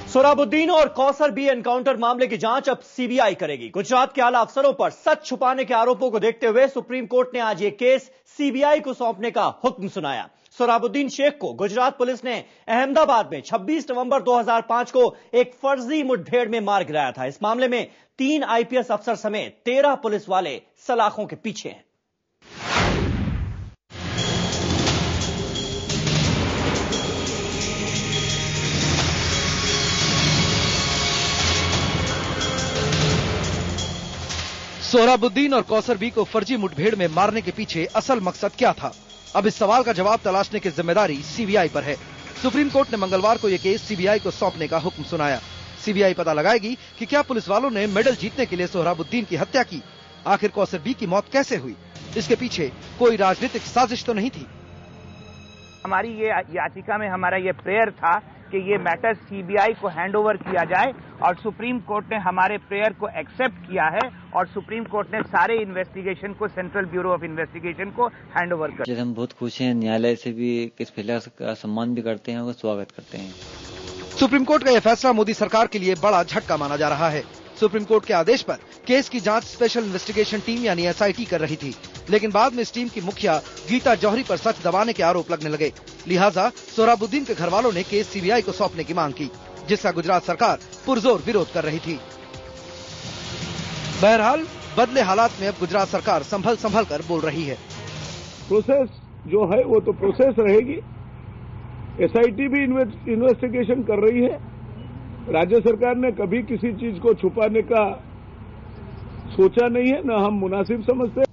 सोहराबुद्दीन और Kausar B encounter मामले की जांच अब सीबीआई करेगी। गुजरात के आला अफसरों पर सच छुपाने के आरोपों को देखते हुए सुप्रीम कोर्ट ने आज ये केस सीबीआई को सौंपने का हुक्म सुनाया। सोहराबुद्दीन शेख को गुजरात पुलिस ने अहमदाबाद में 26 नवंबर 2005 को एक फर्जी मुठभेड़ में मार गिराया था। इस मामले में 3 आईपीएस अफसर समेत 13 पुलिस वाले सलाखों के पीछे हैं। सोहराबुद्दीन और कौसर बी को फर्जी मुठभेड़ में मारने के पीछे असल मकसद क्या था? अब इस सवाल का जवाब तलाशने की जिम्मेदारी सीबीआई पर है। सुप्रीम कोर्ट ने मंगलवार को यह केस सीबीआई को सौंपने का हुक्म सुनाया। सीबीआई पता लगाएगी कि क्या पुलिस वालों ने मेडल जीतने के लिए सोहराबुद्दीन की हत्या की। आखिर कौसर बी की मौत कैसे हुई? इसके पीछे कोई राजनीतिक साजिश तो नहीं थी। हमारी ये याचिका में हमारा ये प्रेयर था कि ये मैटर सीबीआई को हैंडओवर किया जाए और सुप्रीम कोर्ट ने हमारे प्रेयर को एक्सेप्ट किया है और सुप्रीम कोर्ट ने सारे इन्वेस्टिगेशन को सेंट्रल ब्यूरो ऑफ इन्वेस्टिगेशन को हैंडओवर कर दिया। हम बहुत खुश हैं, न्यायालय से भी इस फैसले का सम्मान भी करते हैं और स्वागत करते हैं। सुप्रीम कोर्ट का यह फैसला मोदी सरकार के लिए बड़ा झटका माना जा रहा है। सुप्रीम कोर्ट के आदेश पर केस की जांच स्पेशल इन्वेस्टिगेशन टीम यानी एसआईटी कर रही थी, लेकिन बाद में इस टीम की मुखिया गीता जौहरी पर सच दबाने के आरोप लगने लगे। लिहाजा सोहराबुद्दीन के घर वालों ने केस सीबीआई को सौंपने की मांग की, जिसका गुजरात सरकार पुरजोर विरोध कर रही थी। बहरहाल बदले हालात में अब गुजरात सरकार संभल कर बोल रही है। प्रोसेस जो है वो तो प्रोसेस रहेगी। एसआईटी भी इन्वेस्टिगेशन कर रही है। राज्य सरकार ने कभी किसी चीज को छुपाने का सोचा नहीं है, न हम मुनासिब समझते।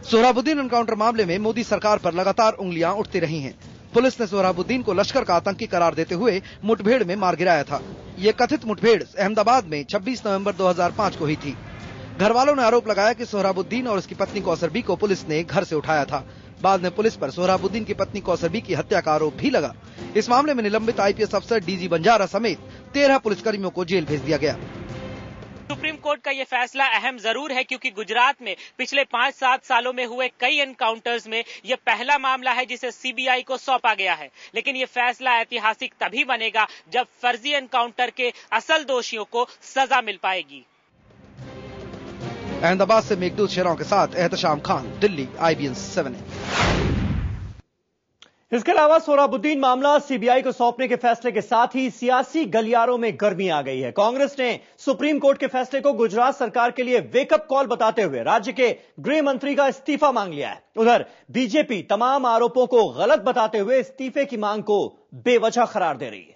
सोहराबुद्दीन एनकाउंटर मामले में मोदी सरकार पर लगातार उंगलियां उठती रही हैं। पुलिस ने सोहराबुद्दीन को लश्कर का आतंकी करार देते हुए मुठभेड़ में मार गिराया था। ये कथित मुठभेड़ अहमदाबाद में 26 नवंबर 2005 को हुई थी। घर वालों ने आरोप लगाया कि सोहराबुद्दीन और उसकी पत्नी कौसर बी को पुलिस ने घर से उठाया था। बाद में पुलिस पर सोहराबुद्दीन की पत्नी कौसर बी की हत्या का आरोप भी लगा। इस मामले में निलंबित आईपीएस अफसर डीजी बंजारा समेत 13 पुलिसकर्मियों को जेल भेज दिया गया। सुप्रीम कोर्ट का ये फैसला अहम जरूर है, क्योंकि गुजरात में पिछले 5-7 सालों में हुए कई एनकाउंटर्स में ये पहला मामला है जिसे सीबीआई को सौंपा गया है। लेकिन ये फैसला ऐतिहासिक तभी बनेगा जब फर्जी एनकाउंटर के असल दोषियों को सजा मिल पाएगी। अहमदाबाद से मेघदूत शेराव के साथ एहतशाम खान, दिल्ली, IBN 7। इसके अलावा सोहराबुद्दीन मामला सीबीआई को सौंपने के फैसले के साथ ही सियासी गलियारों में गर्मी आ गई है। कांग्रेस ने सुप्रीम कोर्ट के फैसले को गुजरात सरकार के लिए वेकअप कॉल बताते हुए राज्य के गृह मंत्री का इस्तीफा मांग लिया है। उधर बीजेपी तमाम आरोपों को गलत बताते हुए इस्तीफे की मांग को बेवजह करार दे रही है।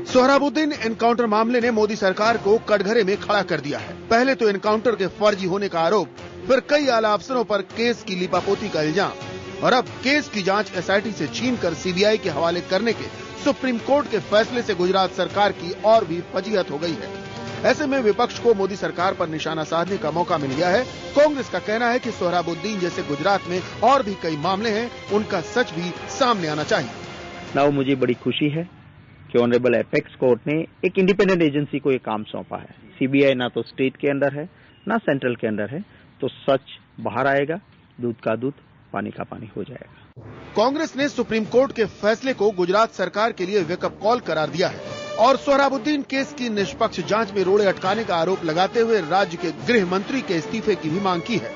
सोहराबुद्दीन एनकाउंटर मामले ने मोदी सरकार को कटघरे में खड़ा कर दिया है। पहले तो एनकाउंटर के फर्जी होने का आरोप, फिर कई आला अफसरों पर केस की लीपापोती का इल्जाम और अब केस की जांच एसआईटी से छीनकर सीबीआई के हवाले करने के सुप्रीम कोर्ट के फैसले से गुजरात सरकार की और भी फजीहत हो गई है। ऐसे में विपक्ष को मोदी सरकार पर निशाना साधने का मौका मिल गया है। कांग्रेस का कहना है कि सोहराबुद्दीन जैसे गुजरात में और भी कई मामले हैं, उनका सच भी सामने आना चाहिए। ना मुझे बड़ी खुशी है कि ऑनरेबल एपेक्स कोर्ट ने एक इंडिपेंडेंट एजेंसी को ये काम सौंपा है। सीबीआई ना तो स्टेट के अंदर है ना सेंट्रल के अंदर है, तो सच बाहर आएगा, दूध का दूध, पानी का पानी हो जाएगा। कांग्रेस ने सुप्रीम कोर्ट के फैसले को गुजरात सरकार के लिए वेकअप कॉल करार दिया है और सोहराबुद्दीन केस की निष्पक्ष जांच में रोड़े अटकाने का आरोप लगाते हुए राज्य के गृह मंत्री के इस्तीफे की भी मांग की है।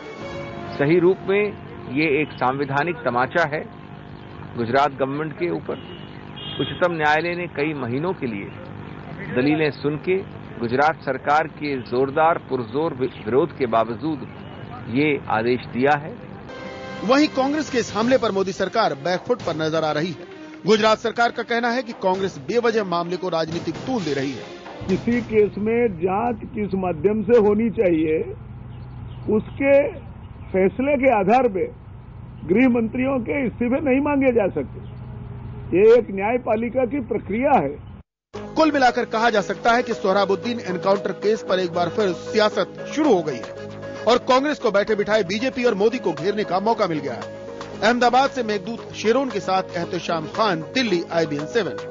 सही रूप में ये एक संवैधानिक तमाचा है गुजरात गवर्नमेंट के ऊपर। उच्चतम न्यायालय ने कई महीनों के लिए दलीलें सुन के गुजरात सरकार के जोरदार पुरजोर विरोध के बावजूद ये आदेश दिया है। वहीं कांग्रेस के इस हमले पर मोदी सरकार बैकफुट पर नजर आ रही है। गुजरात सरकार का कहना है कि कांग्रेस बेवजह मामले को राजनीतिक तूल दे रही है। किसी केस में जांच किस माध्यम से होनी चाहिए, उसके फैसले के आधार पे गृह मंत्रियों के इस्तीफे नहीं मांगे जा सकते। ये एक न्यायपालिका की प्रक्रिया है। कुल मिलाकर कहा जा सकता है कि सोहराबुद्दीन एनकाउंटर केस पर एक बार फिर सियासत शुरू हो गई है और कांग्रेस को बैठे बिठाए बीजेपी और मोदी को घेरने का मौका मिल गया है। अहमदाबाद से मेघदूत शेरोन के साथ एहतशाम खान, दिल्ली, IBN 7।